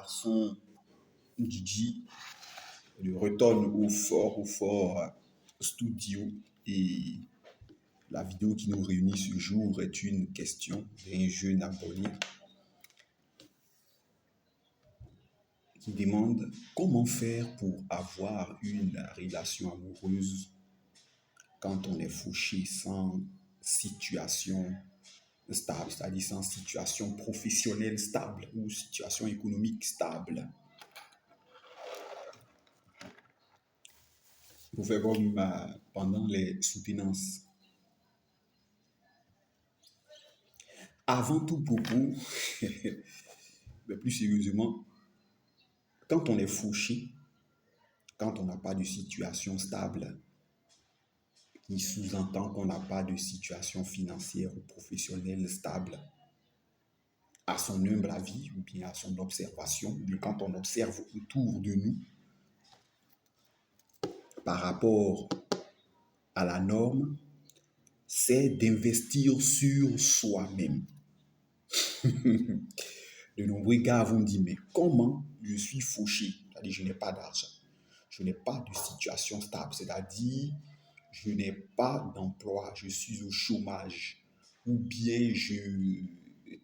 garçon Gigi le retourne au fort studio et la vidéo qui nous réunit ce jour est une question d'un jeune abonné qui demande comment faire pour avoir une relation amoureuse quand on est fauché sans situation stable, c'est-à-dire sans situation professionnelle stable ou situation économique stable. Pour faire comme pendant les soutenances. Avant tout propos, mais plus sérieusement, quand on est fauché, quand on n'a pas de situation stable, qui sous-entend qu'on n'a pas de situation financière ou professionnelle stable, à son humble avis ou bien à son observation, ou bien quand on observe autour de nous, par rapport à la norme, c'est d'investir sur soi-même. De nombreux gars vont dire, mais comment je suis fauché? C'est-à-dire, je n'ai pas d'argent. Je n'ai pas de situation stable. C'est-à-dire, je n'ai pas d'emploi. Je suis au chômage. Ou bien je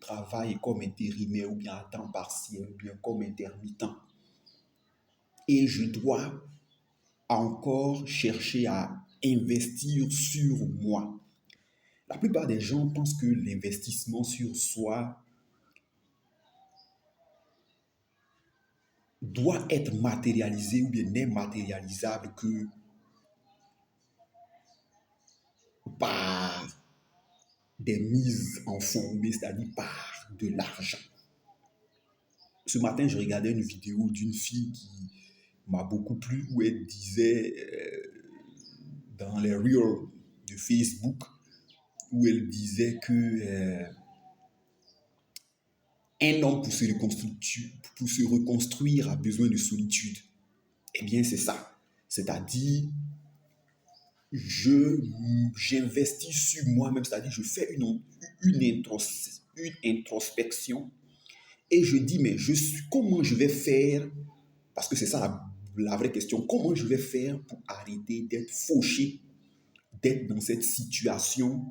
travaille comme intérimaire, ou bien à temps partiel, ou bien comme intermittent. Et je dois encore chercher à investir sur moi. La plupart des gens pensent que l'investissement sur soi doit être matérialisé ou bien n'est matérialisable que par des mises en fond, c'est-à-dire par de l'argent. Ce matin, je regardais une vidéo d'une fille qui m'a beaucoup plu où elle disait dans les reels de Facebook, où elle disait que un homme pour se reconstruire a besoin de solitude. Eh bien, c'est ça. C'est-à-dire, j'investis sur moi-même, c'est-à-dire, je fais une introspection et je dis, mais comment je vais faire, parce que c'est ça la vraie question, comment je vais faire pour arrêter d'être fauché, d'être dans cette situation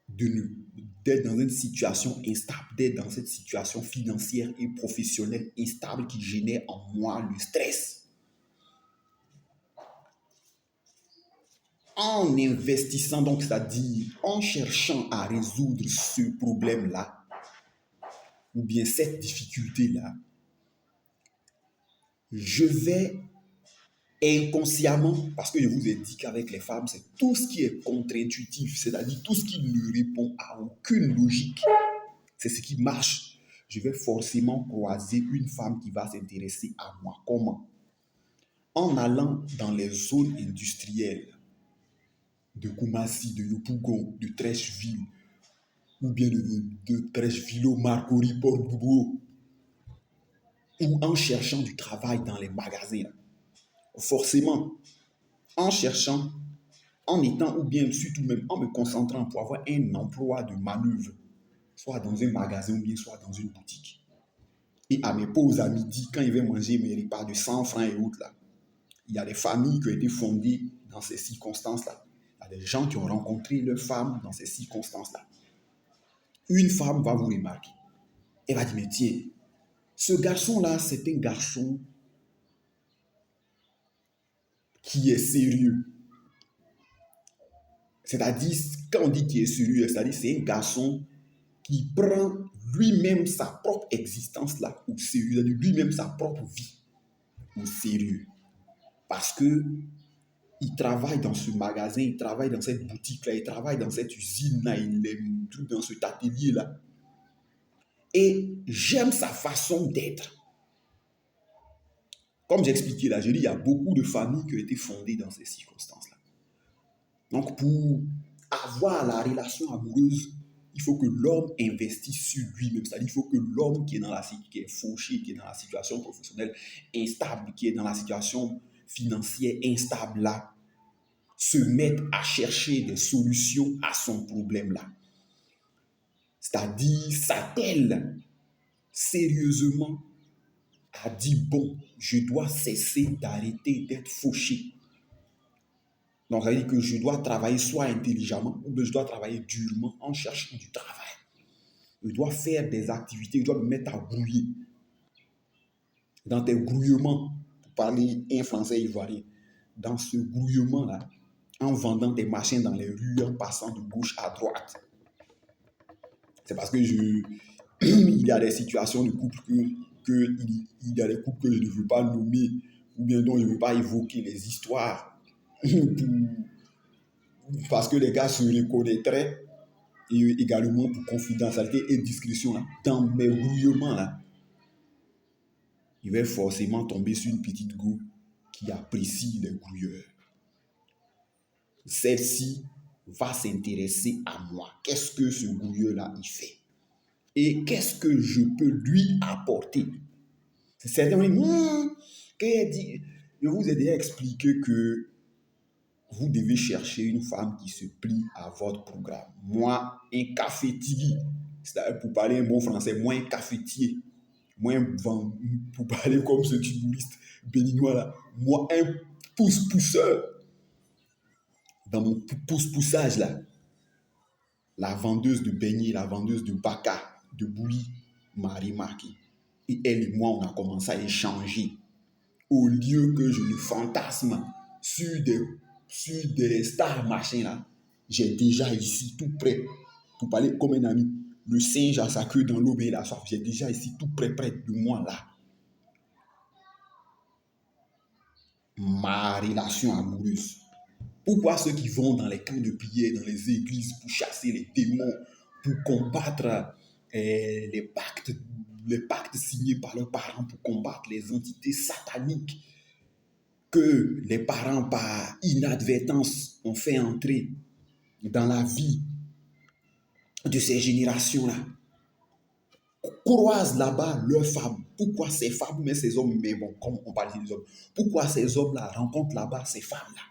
d'être dans une situation instable, d'être dans cette situation financière et professionnelle instable qui génère en moi le stress. En investissant, donc, c'est-à-dire en cherchant à résoudre ce problème-là, ou bien cette difficulté-là, je vais inconsciemment, parce que je vous ai dit qu'avec les femmes, c'est tout ce qui est contre-intuitif, c'est-à-dire tout ce qui ne répond à aucune logique, c'est ce qui marche. Je vais forcément croiser une femme qui va s'intéresser à moi. Comment? En allant dans les zones industrielles de Koumassi, de Yopougon, de Trècheville, ou bien de Trècheville, Marcory, Port-Bourbou, ou en cherchant du travail dans les magasins. Forcément, en cherchant, en étant, ou bien surtout même en me concentrant pour avoir un emploi de manœuvre, soit dans un magasin ou bien soit dans une boutique. Et à mes pauses à midi, quand ils viennent manger mes repas de 100 francs et autres, là, il y a des familles qui ont été fondées dans ces circonstances-là. Il y a des gens qui ont rencontré leurs femmes dans ces circonstances-là. Une femme va vous remarquer. Elle va dire, mais tiens, ce garçon-là, c'est un garçon qui est sérieux. C'est-à-dire, quand on dit qu'il est sérieux, c'est-à-dire c'est un garçon qui prend lui-même sa propre existence là au sérieux, lui-même sa propre vie au sérieux. Parce que il travaille dans ce magasin, il travaille dans cette boutique-là, il travaille dans cette usine-là, il est dans cet atelier-là. Et j'aime sa façon d'être. Comme j'expliquais là, je dis, il y a beaucoup de familles qui ont été fondées dans ces circonstances-là. Donc, pour avoir la relation amoureuse, il faut que l'homme investisse sur lui-même. C'est-à-dire qu'il faut que l'homme qui est fauché, qui est dans la situation professionnelle instable, qui est dans la situation financière instable là, se mette à chercher des solutions à son problème là. C'est-à-dire s'attelle sérieusement a dit, bon, je dois cesser d'arrêter d'être fauché. Donc, ça veut dire que je dois travailler soit intelligemment ou bien je dois travailler durement en cherchant du travail. Je dois faire des activités, je dois me mettre à grouiller. Dans tes grouillements, pour parler un français ivoirien, dans ce grouillement-là, en vendant des machins dans les rues, en passant de gauche à droite. C'est parce que il y a des situations de couple il y a des couples que je ne veux pas nommer ou bien dont je ne veux pas évoquer les histoires parce que les gars se reconnaîtraient et également pour confidentialité et discrétion là, dans mes grouillements là, il va forcément tomber sur une petite go qui apprécie les grouilleurs. Celle-ci va s'intéresser à moi. Qu'est-ce que ce grouilleur-là il fait? Et qu'est-ce que je peux lui apporter? Certains vont dire, je vous ai déjà expliqué que vous devez chercher une femme qui se plie à votre programme. Moi, un cafetier, c'est-à-dire pour parler un bon français, moi un cafetier, moi pour parler comme ce humoriste béninois là, moi un pousse-pousseur. Dans mon pousse-poussage là, la vendeuse de beignets, la vendeuse de baka, de bouillie m'a remarqué. Et elle et moi, on a commencé à échanger. Au lieu que je le fantasme sur des stars machin là, j'ai déjà ici tout près, pour parler comme un ami, le singe a sa queue dans l'eau et la soif, j'ai déjà ici tout près de moi là. Ma relation amoureuse. Pourquoi ceux qui vont dans les camps de prière, dans les églises pour chasser les démons, pour combattre les pactes signés par leurs parents, pour combattre les entités sataniques que les parents par inadvertance ont fait entrer dans la vie de ces générations-là, croisent là-bas leurs femmes. Pourquoi ces femmes, mais ces hommes, mais bon, comme on parle des hommes, pourquoi ces hommes-là rencontrent là-bas ces femmes-là?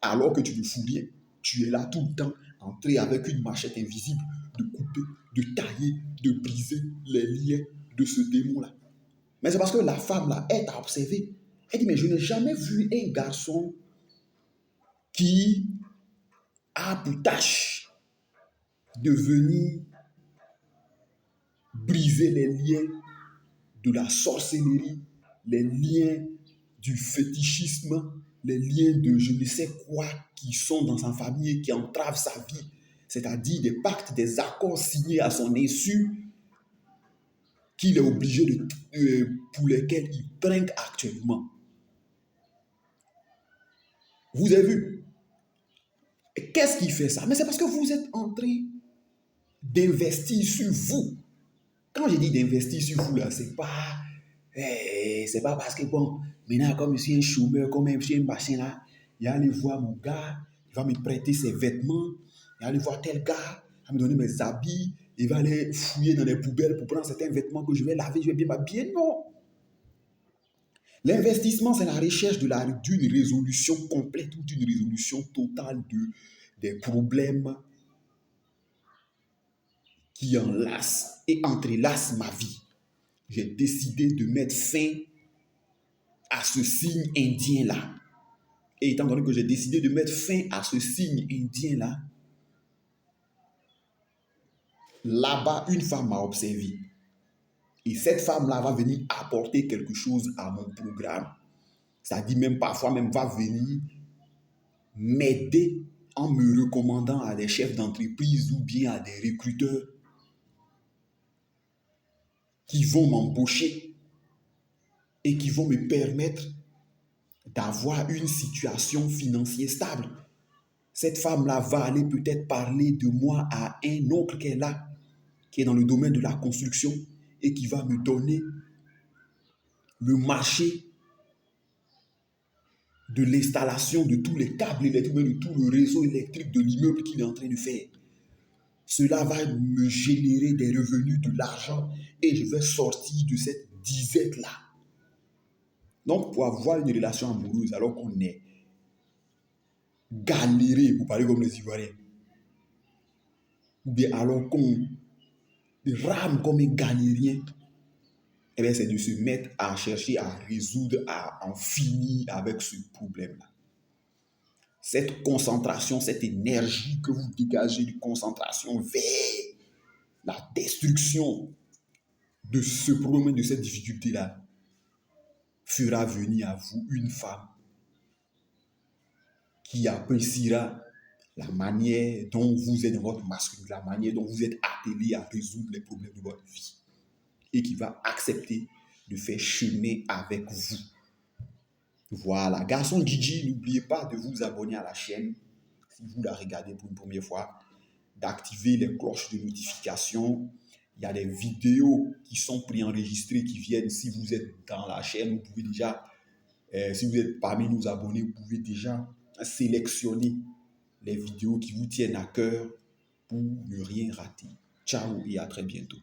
Alors que tu ne fous rien, tu es là tout le temps, entré avec une machette invisible, de couper, de tailler, de briser les liens de ce démon-là. Mais c'est parce que la femme-là, elle t'a observé. Elle dit, mais je n'ai jamais vu un garçon qui a pour tâche de venir briser les liens de la sorcellerie, les liens du fétichisme, les liens de je ne sais quoi qui sont dans sa famille et qui entravent sa vie, c'est-à-dire des pactes, des accords signés à son insu qu'il est obligé pour lesquels il trinque actuellement. Vous avez vu? Et qu'est-ce qui fait ça? Mais c'est parce que vous êtes en train d'investir sur vous. Quand je dis d'investir sur vous, là, c'est pas parce que, bon, maintenant, comme je suis un chômeur, comme je suis un machin là, il va aller voir mon gars, il va me prêter ses vêtements, il va aller voir tel gars, il va me donner mes habits, il va aller fouiller dans les poubelles pour prendre certains vêtements que je vais laver, je vais bien m'habiller. Non. L'investissement, c'est la recherche d'une résolution complète ou d'une résolution totale des problèmes qui enlacent et entrelacent ma vie. J'ai décidé de mettre fin à ce signe indien-là. Et étant donné que j'ai décidé de mettre fin à ce signe indien-là, là-bas, une femme m'a observé. Et cette femme-là va venir apporter quelque chose à mon programme. C'est-à-dire même parfois, même va venir m'aider en me recommandant à des chefs d'entreprise ou bien à des recruteurs qui vont m'embaucher et qui vont me permettre d'avoir une situation financière stable. Cette femme-là va aller peut-être parler de moi à un oncle qu'elle a, qui est dans le domaine de la construction et qui va me donner le marché de l'installation de tous les câbles électriques, de tout le réseau électrique de l'immeuble qu'il est en train de faire. Cela va me générer des revenus, de l'argent, et je vais sortir de cette disette-là. Donc, pour avoir une relation amoureuse, alors qu'on est galéré, pour parler comme les Ivoiriens, ou bien alors qu'on rame comme un galérien, eh bien, c'est de se mettre à chercher à résoudre, à en finir avec ce problème-là. Cette concentration, cette énergie que vous dégagez de concentration vers la destruction de ce problème, de cette difficulté-là, fera venir à vous une femme qui appréciera la manière dont vous êtes dans votre masculinité, la manière dont vous êtes attelé à résoudre les problèmes de votre vie et qui va accepter de faire chemin avec vous. Voilà, garçon Gigi, n'oubliez pas de vous abonner à la chaîne si vous la regardez pour une première fois, d'activer les cloches de notification. Il y a des vidéos qui sont préenregistrées qui viennent. Si vous êtes dans la chaîne, vous pouvez déjà, si vous êtes parmi nos abonnés, vous pouvez déjà sélectionner les vidéos qui vous tiennent à cœur pour ne rien rater. Ciao et à très bientôt.